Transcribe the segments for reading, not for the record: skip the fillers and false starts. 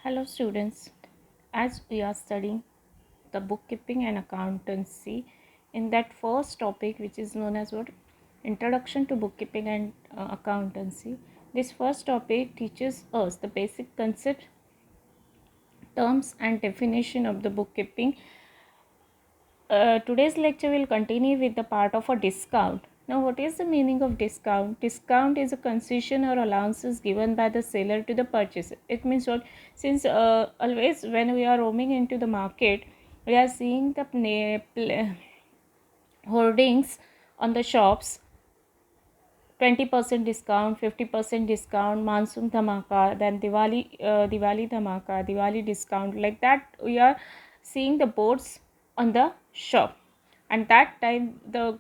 Hello students, as we are studying the bookkeeping and accountancy, in that first topic which is known as what introduction to bookkeeping and accountancy, this first topic teaches us the basic concept, terms and definition of the bookkeeping. Today's lecture will continue with the part of a discount. Now, what is the meaning of discount? Discount is a concession or allowances given by the seller to the purchaser. It means what? Since always when we are roaming into the market, we are seeing the hoardings on the shops, 20% discount, 50% discount, monsoon dhamaka, then Diwali dhamaka, Diwali discount. Like that, we are seeing the boards on the shop, and that time the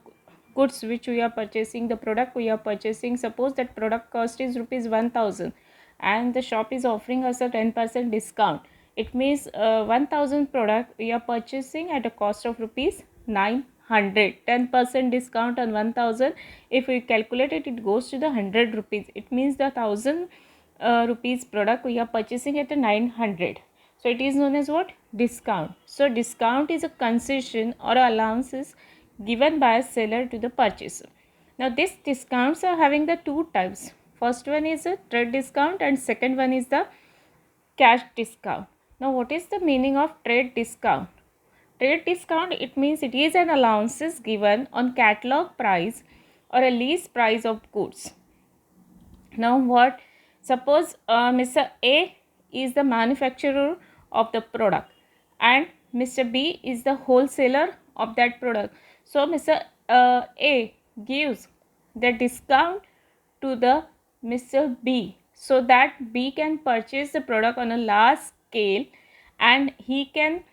goods which we are purchasing, the product we are purchasing, suppose that product cost is rupees 1000, and the shop is offering us a 10% discount. It means 1000 product we are purchasing at a cost of rupees 900. 10% discount on 1000, if we calculate it, it goes to the 100 rupees. It means the 1000 rupees product we are purchasing at a 900. So it is known as what? Discount. So discount is a concession or allowances given by a seller to the purchaser. Now these discounts are having the two types. First one is a trade discount and second one is the cash discount. Now what is the meaning of trade discount? Trade discount, it means it is an allowances given on catalog price or a lease price of goods. Now what? Suppose Mr. A is the manufacturer of the product and Mr. B is the wholesaler of that product. So Mr. A gives the discount to the Mr. B so that B can purchase the product on a large scale and he can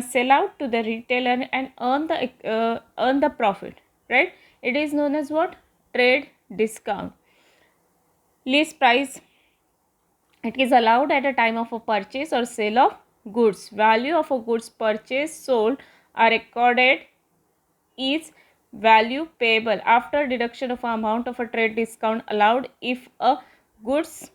sell out to the retailer and earn the profit, right? It is known as what? Trade discount. Lease price, it is allowed at a time of a purchase or sale of goods. Value of a goods purchased, sold are recorded is value payable after deduction of amount of a trade discount allowed if a goods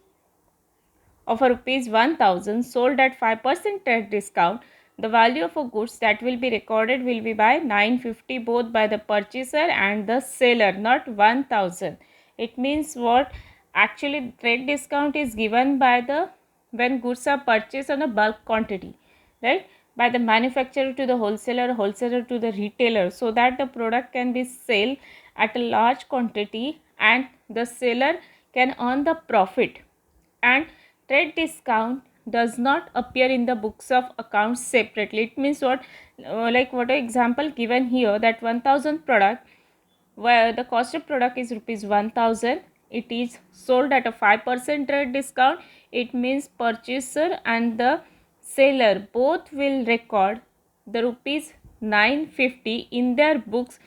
of a rupees 1000 sold at 5% trade discount. The value of a goods that will be recorded will be by 950 both by the purchaser and the seller, not 1000. It means what? Actually trade discount is given by the when goods are purchased on a bulk quantity, right? By the manufacturer to the wholesaler, wholesaler to the retailer, so that the product can be sold at a large quantity and the seller can earn the profit. And trade discount does not appear in the books of accounts separately. It means what? Like what example given here, that 1000 product where the cost of product is rupees 1000, it is sold at a 5% trade discount. It means purchaser and the seller both will record the rupees 950 in their books.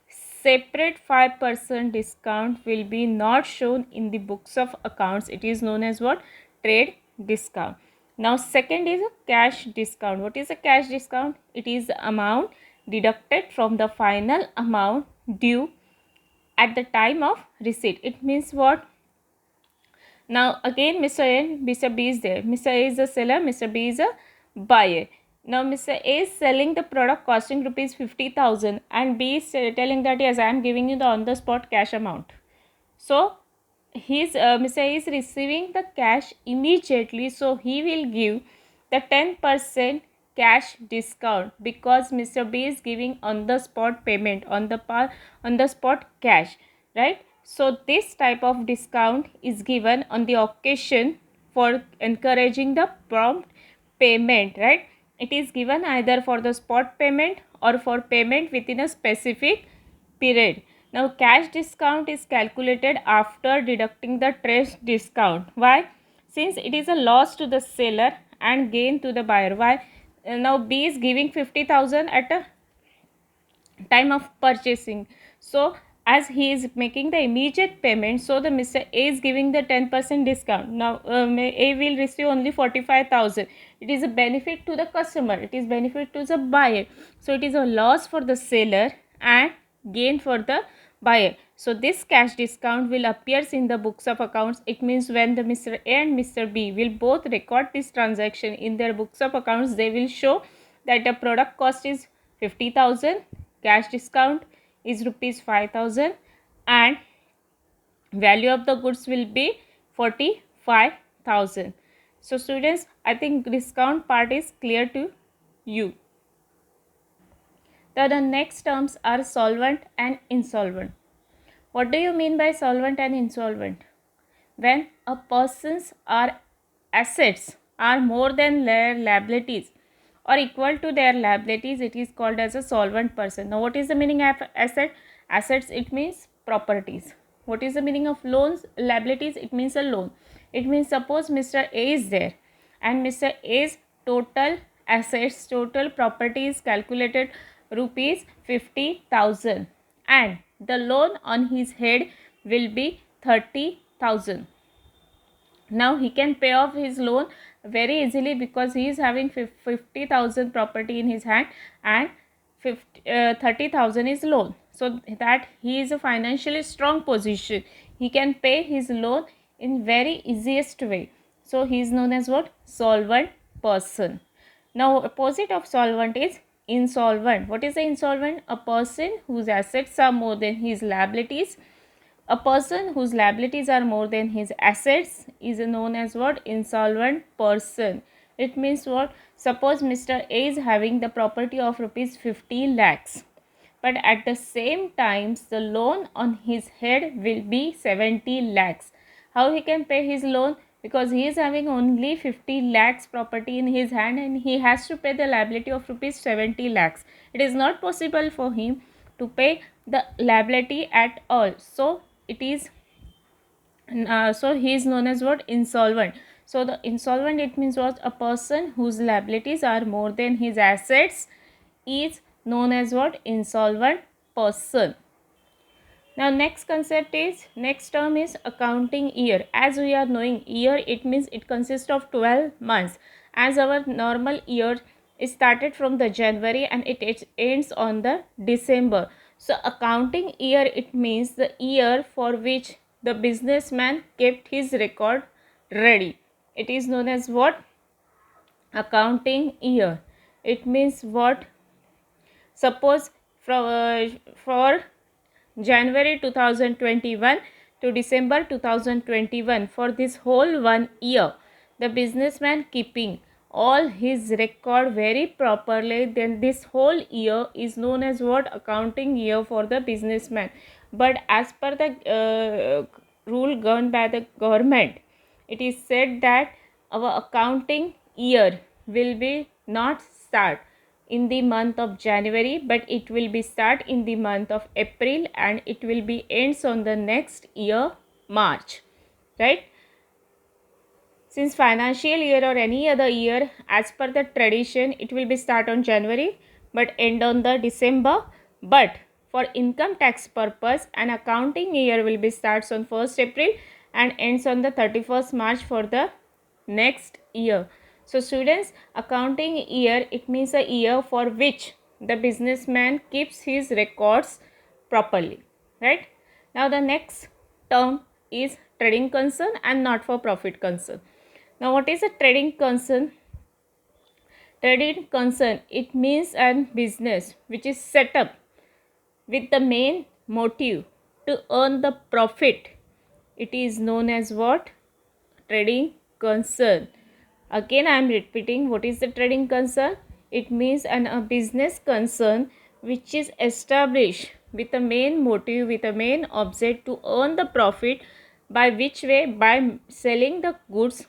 Separate 5% discount will be not shown in the books of accounts. It is known as what? Trade discount. Now second is a cash discount. What is a cash discount? It is the amount deducted from the final amount due at the time of receipt. It means what? Now again Mr. A and Mr. B is there. Mr. A is the seller, Mr. B is a buyer. Now Mr. A is selling the product costing rupees 50,000 and B is telling that yes, I am giving you the on the spot cash amount. So Mr. A is receiving the cash immediately, so he will give the 10% cash discount because Mr. B is giving on the spot payment, on the spot cash, right? So this type of discount is given on the occasion for encouraging the prompt payment, right? It is given either for the spot payment or for payment within a specific period. Now cash discount is calculated after deducting the trade discount. Why? Since it is a loss to the seller and gain to the buyer. Why? Now B is giving 50,000 at a time of purchasing. So as he is making the immediate payment, so the Mr. A is giving the 10% discount. Now A will receive only 45,000. It is a benefit to the customer. It is benefit to the buyer. So it is a loss for the seller and gain for the buyer. So this cash discount will appears in the books of accounts. It means when the Mr. A and Mr. B will both record this transaction in their books of accounts, they will show that the product cost is 50,000, cash discount is rupees 5,000, and value of the goods will be 45,000. So students, I think discount part is clear to you. The next terms are solvent and insolvent. What do you mean by solvent and insolvent? When a person's or assets are more than their liabilities or equal to their liabilities, it is called as a solvent person. Now what is the meaning of asset? Assets, it means properties. What is the meaning of loans? Liabilities, it means a loan. It means suppose Mr. A is there and Mr. A's total assets, total property is calculated rupees 50,000 and the loan on his head will be 30,000. Now he can pay off his loan very easily because he is having 50,000 property in his hand and 30,000 is loan. So that he is a financially strong position. He can pay his loan in very easiest way. So he is known as what? Solvent person. Now opposite of solvent is insolvent. What is the insolvent? A person whose assets are more than his liabilities. A person whose liabilities are more than his assets is known as what? Insolvent person. It means what? Suppose Mr. A is having the property of rupees 50 lakhs. But at the same time, the loan on his head will be 70 lakhs. How he can pay his loan? Because he is having only 50 lakhs property in his hand and he has to pay the liability of rupees 70 lakhs. It is not possible for him to pay the liability at all. So it is so he is known as what? Insolvent. So the insolvent, it means what? A person whose liabilities are more than his assets is known as what? Insolvent person. Now next concept is, next term is accounting year. As we are knowing, year, it means it consists of 12 months. As our normal year is started from the January and it ends on the December. So accounting year, it means the year for which the businessman kept his record ready. It is known as what? Accounting year. It means what? Suppose for January 2021 to December 2021, for this whole 1 year, the businessman keeping all his record very properly, then this whole year is known as what? Accounting year for the businessman. But as per the rule governed by the government, it is said that our accounting year will be not start in the month of January, but it will be start in the month of April and it will be ends on the next year, March, right? Since financial year or any other year, as per the tradition, it will be start on January but end on the December. But for income tax purpose, an accounting year will be starts on 1st April and ends on the 31st March for the next year. So students, accounting year, it means a year for which the businessman keeps his records properly, right? Now the next term is trading concern and not for profit concern. Now what is a trading concern? Trading concern, it means a business which is set up with the main motive to earn the profit. It is known as what? Trading concern. Again I am repeating, what is the trading concern? It means a business concern which is established with a main motive, with a main object to earn the profit. By which way? By selling the goods.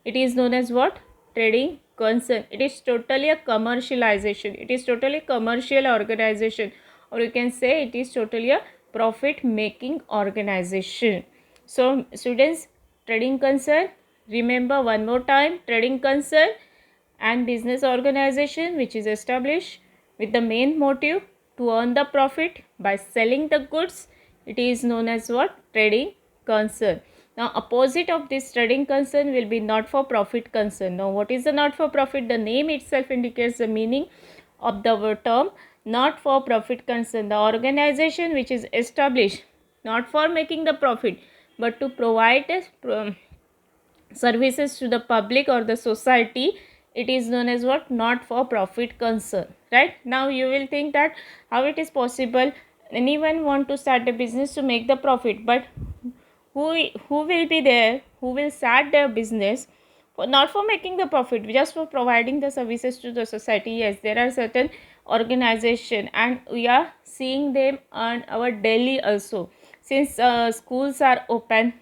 It is known as what? Trading concern. It is totally a commercialization. It is totally commercial organization, or you can say it is totally a profit making organization. So students, trading concern, remember one more time, trading concern and business organization which is established with the main motive to earn the profit by selling the goods. It is known as what? Trading concern. Now opposite of this trading concern will be not for profit concern. Now what is the not for profit? The name itself indicates the meaning of the term. not for profit concern, the organization which is established not for making the profit but to provide services to the public or the society, it is known as what? Not for profit concern. Right? Now you will think that how it is possible, anyone want to start a business to make the profit, but who will be there, who will start their business for, not for making the profit, just for providing the services to the society? Yes, there are certain organization and we are seeing them on our daily also, since schools are open.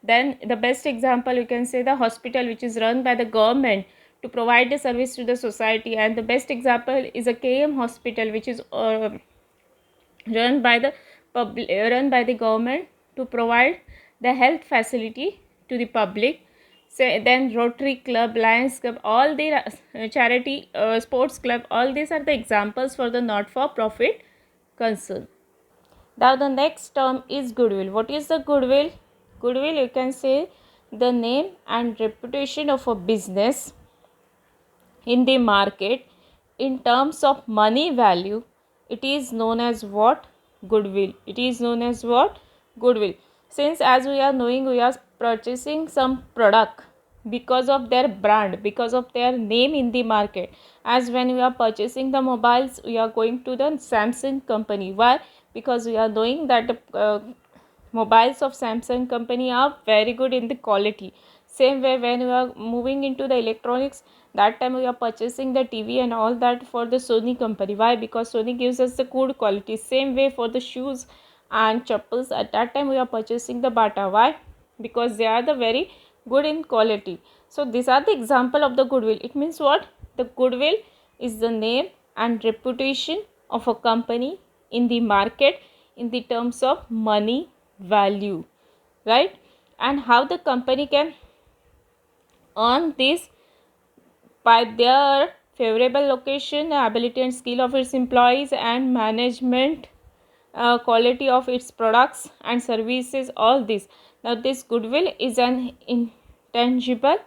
Then the best example you can say the hospital which is run by the government to provide the service to the society, and the best example is a KM hospital which is run by the run by the government to provide the health facility to the public. Say then Rotary Club, Lions Club, all the charity sports club, all these are the examples for the not for profit concern. Now the next term is goodwill. What is the goodwill? Goodwill, you can say the name and reputation of a business in the market in terms of money value. It is known as what? Goodwill. It is known as what? Goodwill. Since as we are knowing, we are purchasing some product because of their brand, because of their name in the market. As when we are purchasing the mobiles, we are going to the Samsung company. Why? Because we are knowing that the mobiles of Samsung company are very good in the quality. Same way when we are moving into the electronics, that time we are purchasing the TV and all that for the Sony company. Why? Because Sony gives us the good quality. Same way for the shoes and chappals, at that time we are purchasing the Bata. Why? Because they are the very good in quality. So these are the example of the goodwill. It means what? The goodwill is the name and reputation of a company in the market in the terms of money value, right? And how the company can earn this? By their favorable location, ability and skill of its employees, and management quality of its products and services, all this. Now this goodwill is an intangible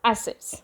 assets.